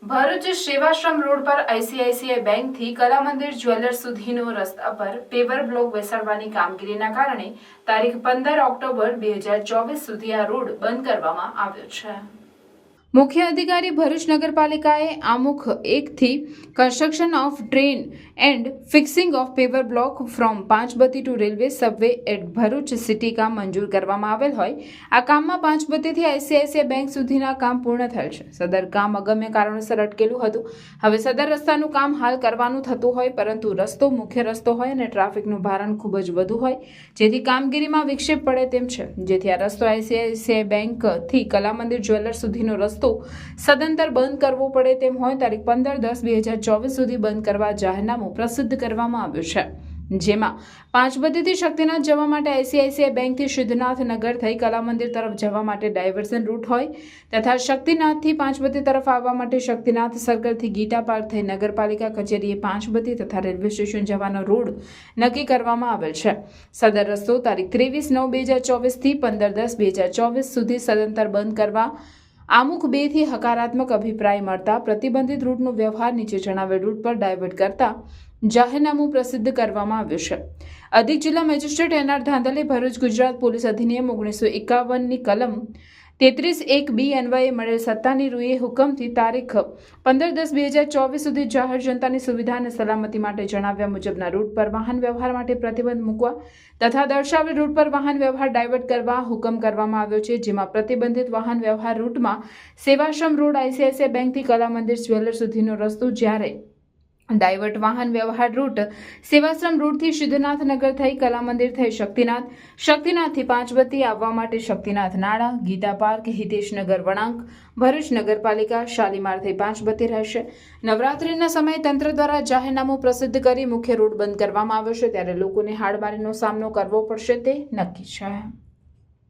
ભરૂચ સેવાશ્રમ road પર ICICI બેંકથી Kalamandir jewellers સુધીનો રસ્તા પર પેવર બ્લોક બેસાડવાની કામગીરીના કારણે તારીખ 15 ઓક્ટોબર 2024 સુધી આ રોડ બંધ કરવામાં આવ્યો છે। મુખ્ય અધિકારી ભરૂચ નગરપાલિકાએ આમુખ 1 થી construction of drain and fixing of paver block from Panchbatti to railway subway at Bharuch city કામ મંજૂર કરવામાં આવેલ હોય આ કામમાં પાંચબત્તીથી આઈસીઆઈસીઆઈ બેંક સુધીના કામ પૂર્ણ થયેલ છે। સદર કામ અગમ્ય કારણોસર અટકેલું હતું। હવે સદર રસ્તાનું કામ હાલ કરવાનું થતું હોય પરંતુ રસ્તો મુખ્ય રસ્તો હોય અને ટ્રાફિકનું ભારણ ખૂબ જ વધુ હોય જેથી કામગીરીમાં વિક્ષેપ પડે તેમ છે। જેથી આ રસ્તો આઈસીઆઈસીઆઈ બેંકથી કલામંદિર જ્વેલર્સ સુધીનો રસ્તો સદંતર બંધ કરવો પડે તેમ હોય તારીખ 15/10/2024 સુધી બંધ કરવા જાહેરનામું પ્રસિદ્ધ કરવામાં આવ્યું છે। જેમાં પાંચબત્તીથી શક્તિનાથ જવા માટે આઈસીઆઈસીઆઈ બેંકથી સિદ્ધનાથ નગર થઈ કલામંદિર તરફ જવા માટે ડાયવર્ઝન રૂટ હોય તથા શક્તિનાથથી પાંચબત્તી તરફ આવવા માટે શક્તિનાથ સર્કલથી ગીતા પાર્ક થઈ નગરપાલિકા કચેરીએ પાંચબત્તી તથા રેલવે સ્ટેશન જવાનો રોડ નક્કી કરવામાં આવેલ છે। સદર રસ્તો તારીખ 23/9/2024 થી 15/10/2024 સુધી સદંતર બંધ કરવા આમુખ 2 થી હકારાત્મક અભિપ્રાય મળતા પ્રતિબંધિત રૂટનો વ્યવહાર નીચે જણાવેલ રૂટ પર ડાયવર્ટ કરતા જાહેરનામું પ્રસિદ્ધ કરવામાં આવ્યું છે। અધિક જિલ્લા magistrate N R Dhandhale Bharuch Gujarat police અધિનિયમ 1951 ની કલમ 33(1)(b) અન્વયે મળેલ સત્તાની રૂએ હુકમથી તારીખ 15/10/2024 સુધી જાહેર જનતાની સુવિધા અને સલામતી માટે જણાવ્યા મુજબના રૂટ પર વાહન વ્યવહાર માટે પ્રતિબંધ મૂકવા તથા દર્શાવેલ રૂટ પર વાહન વ્યવહાર ડાયવર્ટ કરવા હુકમ કરવામાં આવ્યો છે। જેમાં પ્રતિબંધિત વાહન વ્યવહાર રૂટમાં સેવાશ્રમ રોડ આઈસીઆઈસીઆઈ બેંકથી કલામંદિર જ્વેલર્સ સુધીનો રસ્તો જ્યારે ડાયવર્ટ વાહન વ્યવહાર રૂટ સેવાશ્રમ રોડથી સિદ્ધનાથ નગર થઈ કલામંદિર થઈ શક્તિનાથથી પાંચબત્તી આવવા માટે શક્તિનાથ નાળા ગીતા પાર્ક હિતેશનગર વળાંક ભરૂચ નગરપાલિકા શાલીમાર થઈ પાંચબત્તી રહેશે। નવરાત્રિના સમયે તંત્ર દ્વારા જાહેરનામું પ્રસિદ્ધ કરી મુખ્ય રોડ બંધ કરવામાં આવ્યો છે ત્યારે લોકોને હાડમારીનો સામનો કરવો પડશે તે નક્કી છે।